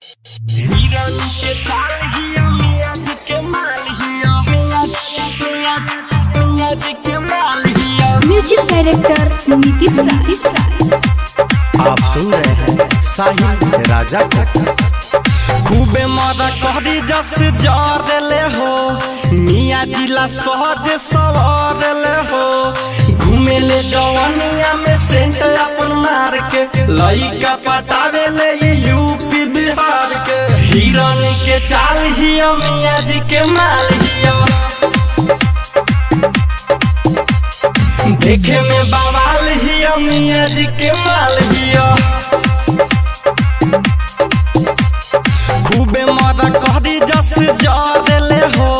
Hero के चाल हिया मियां जी के माल हिया मियां जी के माल हिया। म्यूजिक डायरेक्टर नीतीश राज। आप सुन रहे हैं साहिल राजा को। खूबे मारा कहरी जस जारले हो मियां जिला सहज सवारले हो। घूमे ले जवानिया में सेंट अपन मार के लइका पटावे ले यूपी बिहार के। हिरन के चाल हिया मियां जी के माल हिया। देखे में बवाल हिया मियां जी के माल हिया। खूबे मारा कहरी जस जारले हो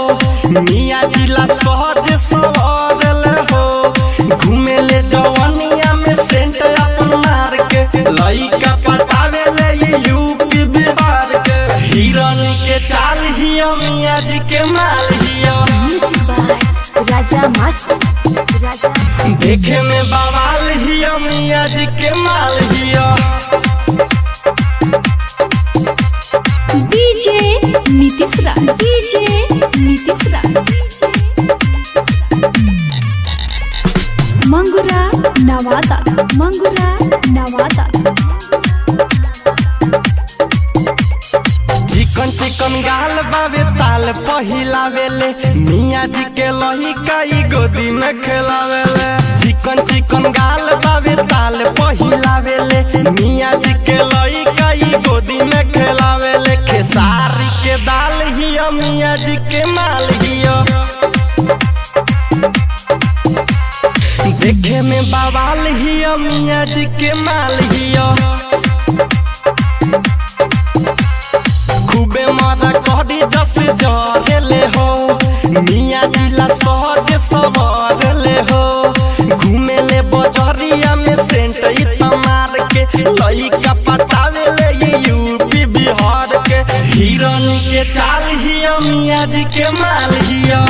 मियां जिला सहज सवारले हो। घूमे ले जवानिया में सेंट अपन मार के लइका पटावे ले यूपी बिहार के। हिरन के चाल हिया मियां जी के माल हिया। राजा मस्त राजा। देखे में बवाल हिया मियां जी के माल हिया। डीजे नीतीश राज। मंगुरा नवादा। चिकन चिकन गाल बाबे ताल पहिलावेले मियां जी के लहिका ई गोदी में खेलावेले। चिकन चिकन गाल बाबे ताल पहिलावेले मियां जी के लहिका ई गोदी में खेलावेले। खेसारी के दाल हिया मियां जी के माल हिया। देखे में बवाल हिया मियां जी के माल हिया। खूबे मारा कहरी जस जारले हो मियां जिला सहज सवारले हो। घूमे ले बजरिया में सेंट इतना मार के लइका पटावे ले यूपी बिहार के। हिरन के चाल हिया मियां जी के माल हिया।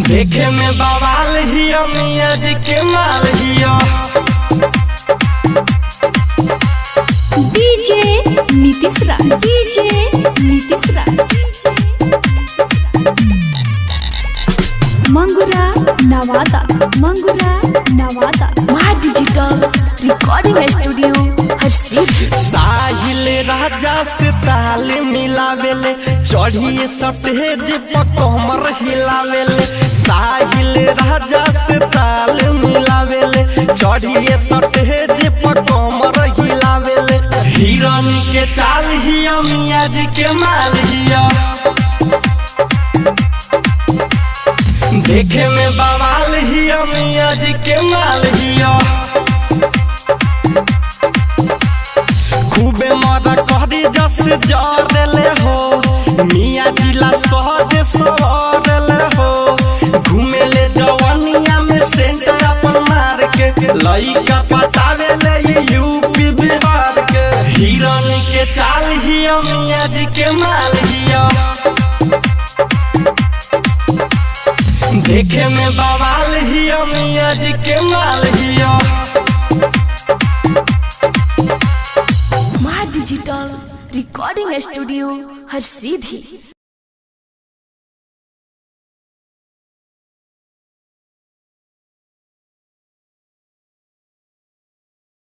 देखे में बवाल हिया मियां जी के माल हिया। डीजे नीतीश राज। मंगुरा नवादा। माँ डिजिटल रिकॉर्डिंग स्टूडियो हर सीधी। साहिल राजा से ताल मिलावेले चढ़िए सटेज पर कमर हिलावेले। साहिल राजा से ताल मिलावेले चढ़िए सटेज पर कमर हिलावेले। हिरन के चाल हिया मियां जी के माल हिया। देखे में बवाल हिया मियां जी के माल हिया। खूबे मारा कहरी जस जारले हो मियां जिला सहज सवारले हो। घूमे ले जवानिया में सेंट अपन मार के लइका पटावे ले यूपी बिहार के। हिरन के चाल हिया मियां जी के माल हिया। देखे में बवाल हिया मियां जी के माल हिया। माँ डिजिटल रिकॉर्डिंग स्टूडियो हर सीधी।